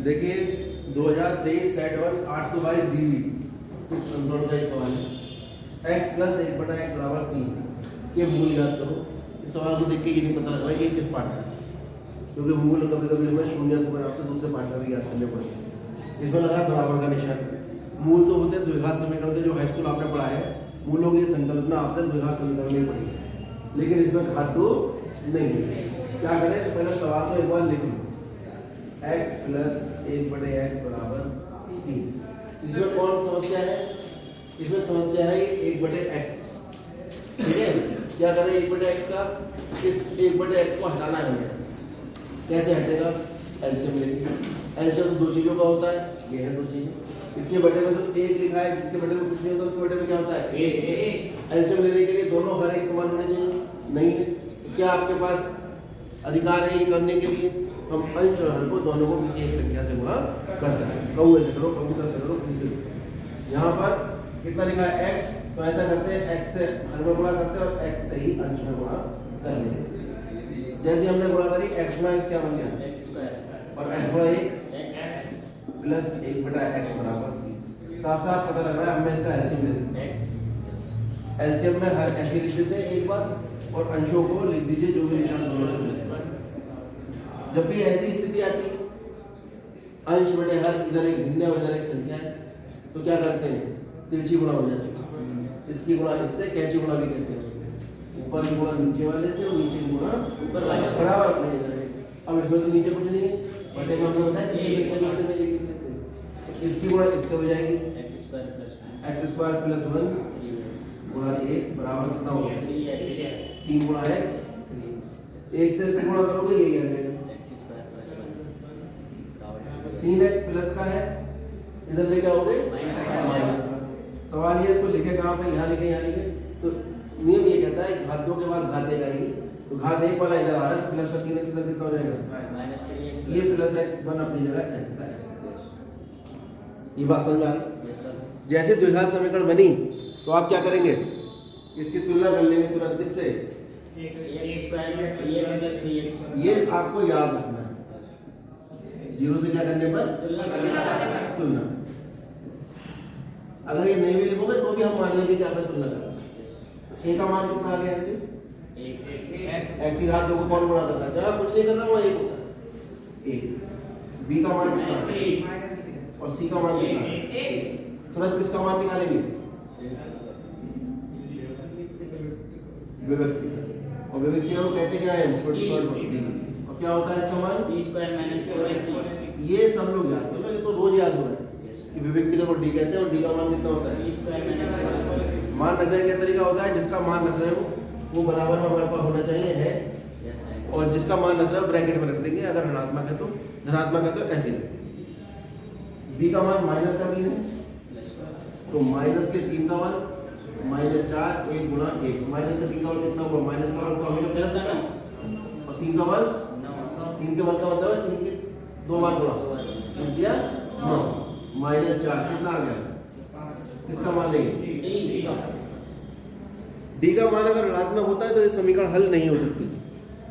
देखिए 2023 set 1 822 DB इस console का ही सवाल है। x प्लस 1 बटा x बराबर 3 के मूल याद करो। इस सवाल को देख के ये नहीं पता लग रहा है कि किस पार्ट का है, क्योंकि मूल कभी कभी हमें शून्य को बनाते दूसरे पार्ट का भी याद करने पड़ेंगे। इसमें लगा बराबर का निशान। मूल तो होते हैं द्विघात समीकरण के, जो हाई स्कूल आपने पढ़ा है। मूलों की संकल्पना आपने द्विघात समीकरण में पढ़ी है, लेकिन इसमें घात दो नहीं है। क्या करें, पहले सवाल को एक बार लिख लो। x प्लस 1 बटे x बराबर 3। इसमें कौन समस्या है? इसमें समस्या है 1 बटे x। ठीक है, क्या करें 1 बटे x का, इस 1 बटे x को हटाना है हमें। कैसे हटेगा? एलसीएम लेंगे। एलसीएम तो दो चीज़ों का होता है, ये है दो चीज़ें। इसके बटे में तो 1 लिखा है, जिसके बटे में कुछ नहीं होता उसके बटे में क्या होता है? एलसीएम लेने के लिए दोनों हर एक समान होने चाहिए, नहीं है। तो क्या आपके पास अधिकार है ये करने के लिए? हम अंश और हर को दोनों को किसी एक संख्या से गुणा कर सकते हैं। कौए से करो, कबूतर से करो, किसी से। यहाँ पर कितना लिखा है? x, तो ऐसा करते हैं x से हर में गुणा करते हैं और x से ही अंश में गुणा कर लेंगे। जैसे हमने गुणा करी x गुणा x क्या बन गया? x स्क्वायर और x गुणा 1 प्लस 1 बटा x बराबर। साफ साफ पता लग रहा है, हमें इसका एलसीएम ले सकते हैं। एलसीएम में हर ऐसे लिख देते हैं एक बार, और अंशों को लिख दीजिए जो भी निशान दोनों में मिले। जब भी ऐसी स्थिति आती, अंश बटे हर, इधर एक भिन्न और इधर एक संख्या है, तो क्या करते हैं? तिरछी गुणा हो जाती है। इसकी गुणा इससे, कैंची गुणा भी कहते हैं उसको। ऊपर की गुणा नीचे वाले से और नीचे की गुणा ऊपर वाले से, बराबर अपने इधर है। अब इसमें तो नीचे कुछ नहीं है, बटे में हमें होता है किसी संख्या के बटे में एक लिख लेते हैं। तो इसकी गुणा इससे हो जाएगी x स्क्वायर प्लस 1 गुणा 1 बराबर कितना होगा? 3 गुणा x। 1 से इससे गुणा करोगे यही आ जाएगा। 3x प्लस का है, इधर लेके आओगे माइनस का। सवाल ये इसको लिखे कहाँ पे? यहाँ लिखे, यहाँ लिखे। तो नियम ये कहता है घात 2 के बाद घात 1 आएगी, तो घात 1 वाला इधर आ रहा है, तो प्लस का 3x इधर कितना हो जाएगा? ये प्लस 1 अपनी जगह ऐसे का ऐसे। ये बात समझ में आ गई? जैसे द्विघात समीकरण बनी तो आप क्या करेंगे? इसकी तुलना कर लेंगे तुरंत। किससे? ये आपको याद रखना है। 0 से क्या करने पर? तुलना। अगर ये नहीं भी लिखोगे तो भी हम मान लेंगे कि आपने तुलना करा। a का मान कितना आ गया? ऐसे x की घात 2 को कौन गुणा करता है? जहाँ कुछ नहीं करना वो 1 होता है। 1 b का मान कितना है? और c का मान कितना है? तुरंत किसका मान निकालेंगे? विभक्ति। और विभक्ति को कहते क्या है? छोटी डी। और क्या होता है इसका मान? b square minus 4ac। ये सब लोग याद कर लो, ये तो रोज याद हो रहा है कि विभक्ति को डी कहते हैं और डी का मान कितना होता है? b square minus 4ac। मान रखने का तरीका होता है, जिसका मान रख रहे हो वो बराबर में हमारे पास होना चाहिए है, और जिसका मान रख रहे हो ब्रैकेट में रख देंगे। अगर ऋणात्मक है तो, धनात्मक है तो ऐसे रख देंगे। b का मान माइनस का 3 है, तो माइनस के 3 का मान -4 1 गुणा 1। माइनस का 3 का मान कितना हुआ? माइनस का मान तो हमेशा प्लस होता है, और 3 का मान 3 के मान का मतलब है 3 के 2 बार गुणा, 3 दिया 9 -4 कितना आ गया? किसका मान है? डी का मान अगर ऋणात्मक होता है तो ये समीकरण हल नहीं हो सकती।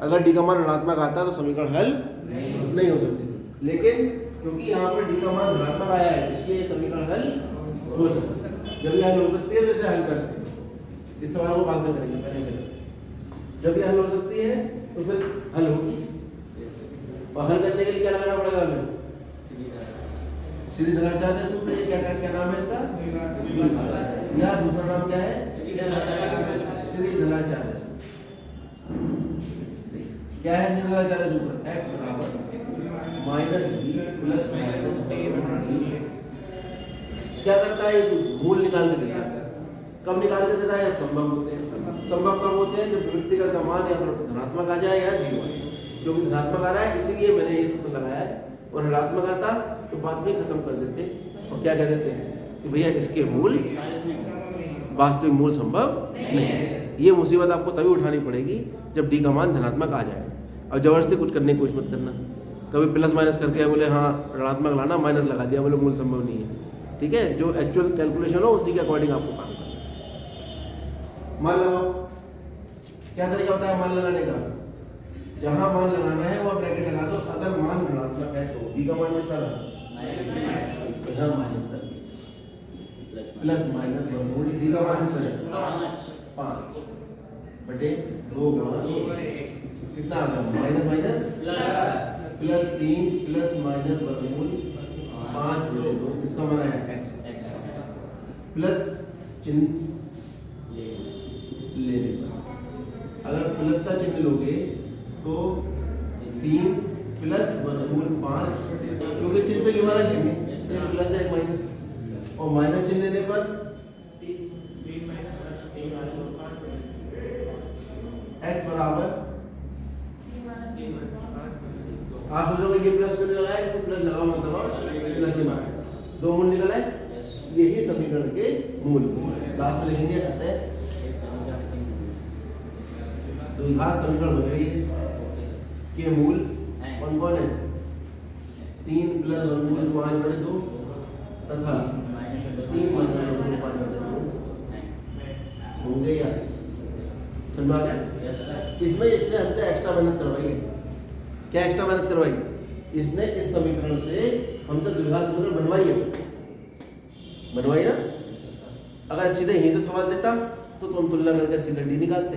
अगर डी का मान ऋणात्मक आता है तो समीकरण हल नहीं हो सकती। लेकिन क्योंकि यहाँ पर डी का मान धनात्मक आया है, इसलिए ये समीकरण हल हो सकता है। जब ये हल हो सकती है तो इसे हल करते हैं। इस सवाल को बाद में करेंगे, पहले से। जब ये हल हो सकती है तो फिर हल होगी, और हल करने के लिए क्या लगाना पड़ेगा हमें? श्रीधराचार्य सूत्र। ये क्या नाम है इसका? या दूसरा नाम क्या है? श्रीधराचार्य सूत्र। क्या है श्रीधराचार्य सूत्र? x बराबर -b प्लस -a। क्या करता है ये सूत्र? मूल निकाल के देता है। कब निकाल के देता है? जब संभव होते हैं। संभव कब होते हैं? जब विभक्ति का मान या तो धनात्मक आ जाए या 0। क्योंकि धनात्मक आ रहा है इसीलिए मैंने ये सूत्र लगाया है, और ऋणात्मक आता तो बात में खत्म कर देते और क्या कह देते हैं कि भैया इसके मूल, वास्तविक मूल संभव नहीं है। ये मुसीबत आपको तभी उठानी पड़ेगी जब डी का मान धनात्मक आ जाए। और जबरदस्ती कुछ करने की कोशिश मत करना। कभी प्लस माइनस करके बोले हाँ ऋणात्मक लाना, माइनस लगा दिया, बोले मूल संभव नहीं है। ठीक है, जो एक्चुअल कैलकुलेशन हो उसी के अकॉर्डिंग आपको काम करना। मान लगाओ, क्या तरीका होता है मान लगाने का? जहाँ मान लगाना है वो ब्रैकेट लगा दो। अगर मान ऋणात्मक है तो डी का मान कितना रहा? तो यहाँ माइनस कर दिया। प्लस माइनस वर्गमूल डी का मान कितना है? 5 बटे 2 कितना आ गया? Minus minus plus 3 plus minus वर्गमूल 5 बटे 2, इसका मान है x प्लस चिन्ह लेने पर। अगर प्लस का चिन्ह लोगे तो 3 प्लस वर्गमूल 5, क्योंकि चिन्ह तो ये हमारा लेंगे, एक प्लस है एक माइनस, और माइनस चिन्ह लेने पर x बराबर, आप सोचोगे ये प्लस क्यों लगाया, क्योंकि प्लस लगाओ मतलब प्लस ही मारेगा। 2 मूल निकल आए, यही समीकरण के मूल। लास्ट में लिखेंगे, कहते हैं तो घात समीकरण बन गई है के मूल कौन कौन है? 3 प्लस वर्गमूल 5 बटे 2 तथा 3 प्लस वर्गमूल 5 बटे 2 होंगे या समझ आ गया? इसमें इसने हमसे एक्स्ट्रा मेहनत करवाई है। क्या एक्स्ट्रा मेहनत करवाई? इसने इस समीकरण से हमसे द्विघात समीकरण बनवाई ना। अगर सीधे यहीं से सवाल देता तो तुम तुलना करके सीधे डी निकालते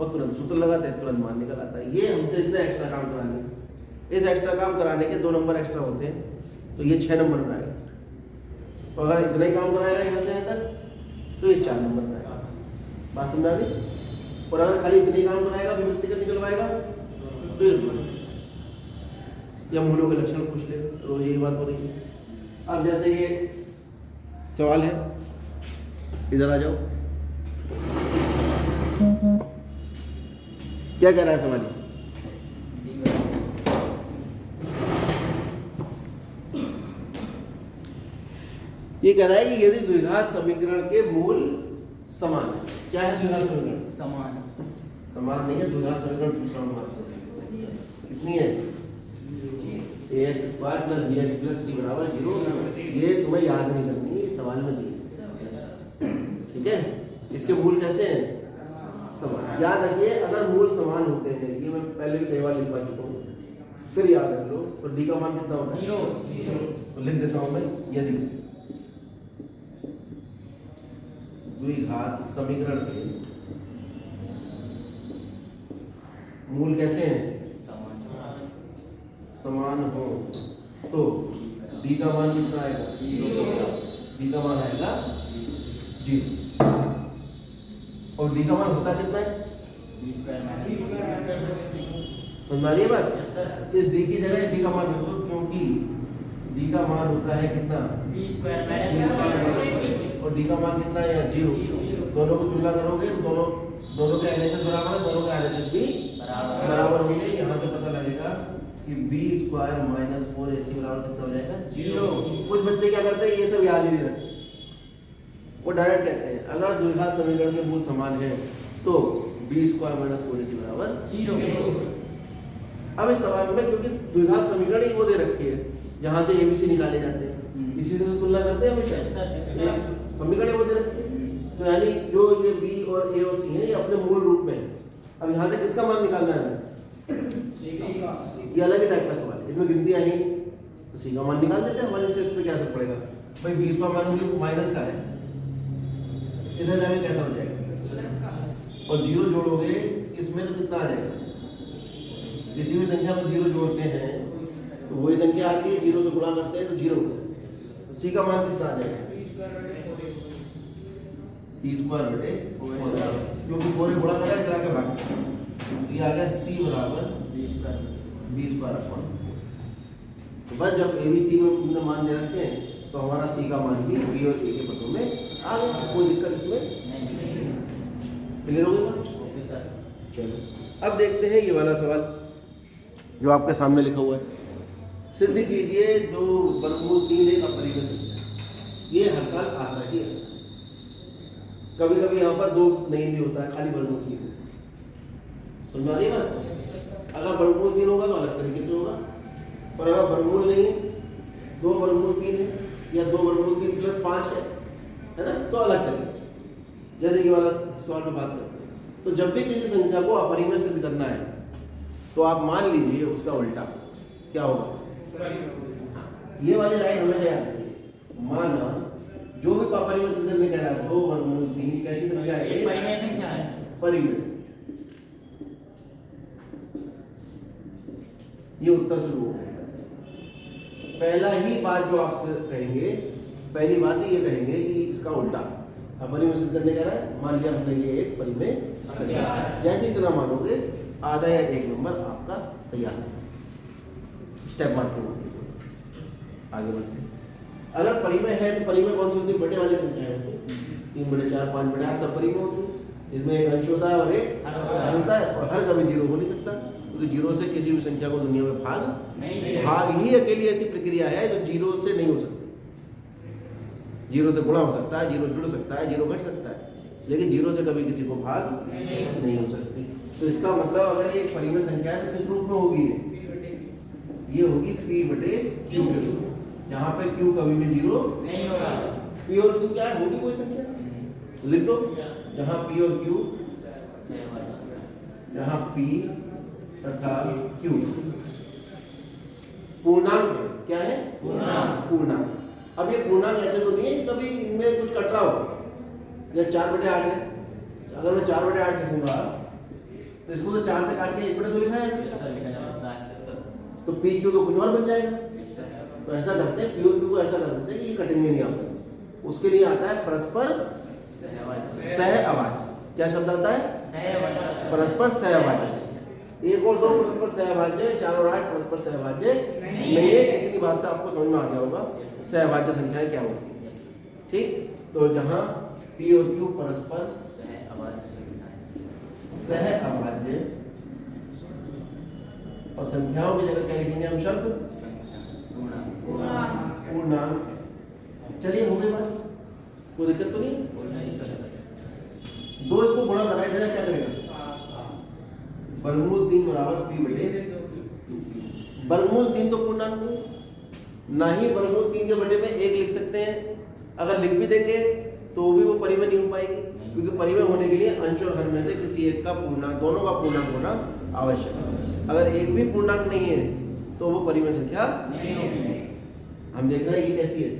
और तुरंत सूत्र लगाते, तुरंत मान निकल आता। ये हमसे इसने एक्स्ट्रा काम करा लिया। इस एक्स्ट्रा काम कराने के 2 नंबर एक्स्ट्रा होते हैं, तो ये 6 नंबर में आएगा। तो अगर इतना ही काम कराएगा यहाँ से यहाँ तक तो ये 4 नंबर में आएगा। बात समझ आ गई? और अगर खाली इतने ही काम कराएगा, व्यक्तिगत निकलवाएगा तो ये या मूलों के लक्षण पूछ ले, रोज यही बात हो रही है। अब जैसे ये सवाल है, इधर आ जाओ, क्या कह रहा है सवाल? ये कह रहा है कि यदि द्विघात समीकरण के मूल समान है। क्या है द्विघात समीकरण? समान नहीं है, द्विघात समीकरण पूछ रहा हूँ आपसे। कितनी है? ax square plus bx plus c बराबर 0। ये तुम्हें याद नहीं करनी, ये सवाल में दिए, ठीक है? इसके मूल कैसे हैं? समान। याद रखिए, अगर मूल समान होते हैं, ये मैं पहले भी कई बार लिखवा चुका हूँ, फिर याद रख लो। तो d का मान कितना होता है? 0। तो लिख देता हूँ मैं, यदि द्विघात समीकरण के मूल कैसे हैं? समान हो तो d का मान कितना आएगा? 0। d का मान आएगा 0। और d का मान होता कितना है? समझ आ रही है बात? इस d की जगह d का मान रख दो, क्योंकि d का मान होता है कितना? और d का मान कितना है? 0। दोनों को तुलना करोगे तो दोनों के LHS बराबर है, दोनों का LHS भी बराबर होंगे। यहाँ से पता लगेगा कि b स्क्वायर माइनस 4ac बराबर कितना हो जाएगा? 0। कुछ बच्चे क्या करते हैं, ये सब याद ही नहीं रखते, वो डायरेक्ट कहते हैं अगर द्विघात समीकरण के मूल समान है तो b स्क्वायर माइनस 4ac बराबर 0। अब इस सवाल में क्योंकि द्विघात समीकरण ही वो दे रखी है जहाँ से abc निकाले जाते हैं, इसी से तुलना करते हैं हमेशा। समीकरण वो दे रखी है, तो यानी जो ये b और a और c है, ये अपने मूल रूप में। अब यहाँ से किसका मान निकालना है? ये अलग ही टाइप का सवाल है, इसमें गिनतियां ही, तो सी का मान निकाल देते हैं। हमारे से पे क्या फर्क पड़ेगा भाई? 20 का मान माइनस का है, इधर जाके कैसा हो जाएगा? और 0 जोड़ोगे इसमें तो कितना आ जाएगा? किसी भी संख्या में 0 जोड़ते हैं तो वही संख्या आती है, 0 से गुणा करते हैं तो 0 होता है। तो सी का मान कितना आ जाएगा? p स्क्वायर बटे 4, क्योंकि 4 गुणा करा है, इधर आके भाग, ये आ गया c बराबर b स्क्वायर अपॉन 4। तो बस जब ABC में तुमने मान दे रखे हैं तो हमारा C का मान भी B और A के पदों में आ गया, कोई दिक्कत इसमें क्लियर हो गई बात? चलो अब देखते हैं ये वाला सवाल जो आपके सामने लिखा हुआ है। सिद्ध कीजिए जो वर्गमूल 3 एक अपरिमेय संख्या। ये हर साल आता ही है, कभी कभी यहाँ पर 2 नहीं भी होता है, खाली वर्गमूल 3। समझ आ रही बात? अगर वर्गमूल 3 होगा तो अलग तरीके से होगा, और अगर वर्गमूल नहीं, 2 वर्गमूल 3 है या 2 वर्गमूल 3 प्लस 5 है ना, तो अलग तरीके से। जैसे कि वाला सवाल में बात करते हैं, तो जब भी किसी संख्या को अपरिमेय सिद्ध करना है तो आप मान लीजिए उसका उल्टा क्या होगा। ये वाली लाइन हमें याद रखिए। माना जो भी परिमेय समीकरण में कह रहा है 2 वर्गमूल 3 कैसी संख्या है? एक परिमेय संख्या है। परिमेय संख्या। ये उत्तर शुरू हो जाएगा। पहला ही बात जो आपसे कहेंगे, पहली बात ही ये कहेंगे कि इसका उल्टा। अब परिमेय संख्या करने कह रहा है, मान लिया हमने ये एक परिमेय संख्या, जैसे इतना मानोगे आधा या 1 नंबर आपका तैयार है। स्टेप मार्किंग आगे बढ़ते हैं। अगर परिमेय है तो परिमेय कौन सी होती है? बटे वाली संख्या है। 3 बटे 4 5 बटे 8 सब परिमेय होती है। इसमें एक अंश होता है और एक हर होता है, और हर कभी जीरो हो नहीं सकता, क्योंकि जीरो से किसी भी संख्या को दुनिया में भाग ही अकेली ऐसी प्रक्रिया है जो जीरो से नहीं हो सकती। जीरो से गुणा हो सकता है, जीरो जुड़ सकता है, जीरो घट सकता है, लेकिन जीरो से कभी किसी को भाग नहीं हो सकती। तो इसका मतलब अगर ये एक परिमेय संख्या है तो किस रूप में होगी? ये होगी p बटे q के रूप में, जहाँ पे q कभी भी जीरो नहीं होगा। p और q क्या है? होगी कोई संख्या, लिख दो। जहाँ p और q, जहाँ p तथा q पूर्णांक क्या है? पूर्णांक। अब ये पूर्णांक ऐसे तो नहीं है कि कभी इनमें कुछ कट रहा हो। जैसे 4 बटे 8 है, अगर मैं 4 बटे 8 लिखूंगा तो इसको तो 4 से काट के 1 बटे 2 लिखा है, तो पी क्यू तो कुछ और बन जाएगा। तो ऐसा करते हैं, पी और क्यू को ऐसा कर देते हैं कि ये कटेंगे नहीं आपको। उसके लिए आता है परस्पर सहअभाज्य। क्या शब्द आता है? परस्पर सहअभाज्य। एक और दो परस्पर सहअभाज्य, 4 और 8 परस्पर सहअभाज्य नहीं है। इतनी बात से आपको समझ में आ गया होगा सहअभाज्य संख्याएं क्या होती है। ठीक, तो जहां पी और क्यू परस्पर सहअभाज्य और संख्याओं की जगह क्या लिखेंगे हम शब्द? पूर्णांक। चलिए हो गई बात, कोई दिक्कत तो नहीं। दो इसको गुणा कराया जाए क्या करेगा? वर्गमूल 3 बराबर p बटे। वर्गमूल 3 तो पूर्णांक नहीं, ना ही वर्गमूल 3 के बटे में 1 लिख सकते हैं। अगर लिख भी देंगे तो भी वो परिमेय नहीं हो पाएगी, क्योंकि परिमेय होने के लिए अंश और हर में से किसी एक का पूर्णांक, दोनों का पूर्णांक होना आवश्यक है। अगर एक भी पूर्णांक नहीं है तो वो परिमेय संख्या नहीं होगी। हम देख रहे हैं ये कैसी है?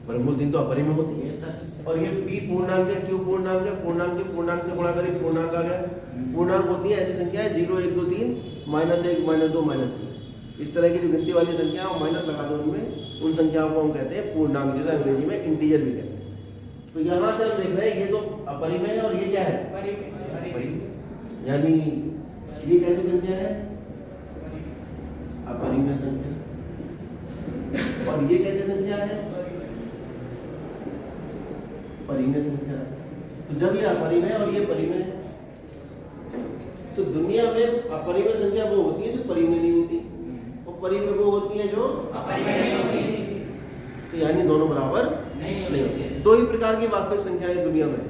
वर्गमूल 3 तो अपरिमेय होती है। और ये p पूर्णांक है, q पूर्णांक है, पूर्णांक के पूर्णांक से गुणा करें पूर्णांक आ गया। पूर्णांक होती है ऐसी संख्या है 0 1 2 3 -1 -2 -3, इस तरह की जो गिनती वाली संख्या और माइनस लगा दो उनमें, उन संख्याओं को हम कहते हैं पूर्णांक, जिसे अंग्रेजी में इंटीजर भी कहते हैं। तो यहाँ से हम देख रहे हैं ये तो अपरिमेय है और ये क्या है? परिमेय। यानी ये कैसी संख्या है? अपरिमेय संख्या। और ये कैसी संख्या है? परिमेय संख्या। तो जब ये अपरिमेय और ये परिमेय, तो दुनिया में अपरिमेय संख्या वो होती है जो परिमेय नहीं होती, और परिमेय वो होती है जो अपरिमेय नहीं होती। तो यानी दोनों बराबर नहीं होती। दो ही प्रकार की वास्तविक संख्याएं दुनिया में,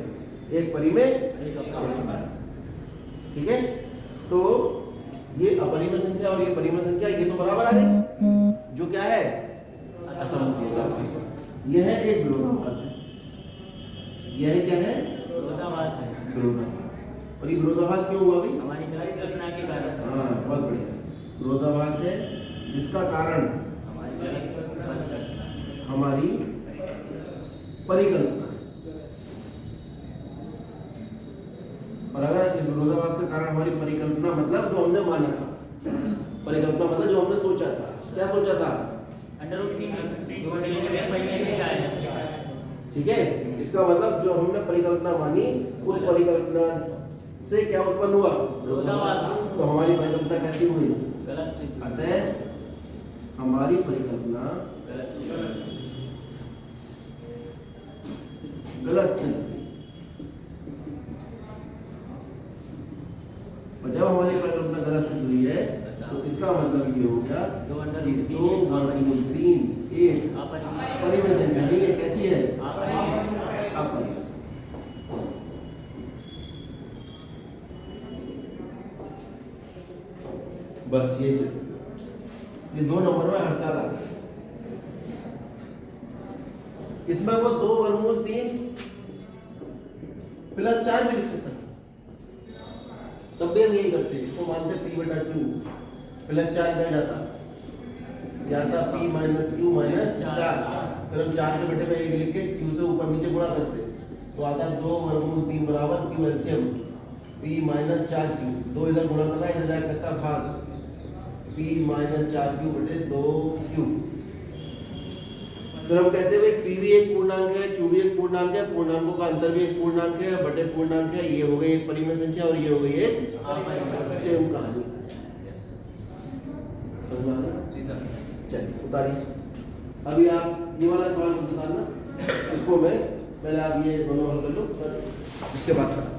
एक परिमेय एक अपरिमेय। ठीक है, तो ये अपरिमेय संख्या और ये परिमेय संख्या ये तो बराबर आ गई, जो क्या है? असममित। यह है एक विरोधाभास है। यह क्या है? विरोधाभास है। विरोधाभास। और ये विरोधाभास क्यों हुआ भाई? हमारी गलत कल्पना के कारण। हाँ, बहुत बढ़िया। विरोधाभास है जिसका कारण हमारी परिकल्पना। और अगर इस विरोधाभास का कारण हमारी परिकल्पना मतलब जो हमने माना था, परिकल्पना मतलब जो हमने सोचा था। क्या सोचा था? ठीक है, इसका मतलब जो हमने परिकल्पना मानी उस परिकल्पना से क्या उत्पन्न हुआ? विरोधाभास। तो हमारी परिकल्पना कैसी हुई? गलत सिद्ध। अतः हमारी परिकल्पना गलत सिद्ध। और जब हमारी परिकल्पना गलत सिद्ध हुई है तो इसका मतलब ये हो गया कि 2 वर्गमूल 3 एक अपरिमेय संख्या नहीं है। कैसी है? अपरिमेय। बस ये 2 नंबर में हर साल आता है। इसमें वो 2 वर्गमूल 3 + 4 भी लिख सकता है। तब भी हम यही करते हैं, इसको मानते पी बटा क्यू प्लस 4 निकल जाता या था पी माइनस क्यू माइनस 4, फिर हम 4 के बटे में 1 लिख के क्यू से ऊपर नीचे गुणा करते तो आता 2 वर्गमूल 3 बराबर Q LCM P minus 4 Q, 2 इधर गुणा करना इधर जाकर करता भाग पी माइनस 4 क्यू बटे 2 क्यू। फिर हम कहते हैं भाई पी भी एक पूर्णांक है, क्यू भी एक पूर्णांक है, पूर्णांकों का अंतर भी एक पूर्णांक है, बटे पूर्णांक है, ये हो गई एक परिमेय संख्या और ये हो गई एक सेम कहानी। समझ में आ गया? जी सर। चलिए उतारिए। अभी आप ये वाला सवाल मत उतारना, इसको मैं पहले आप ये दोनों हल कर लो, इसके बाद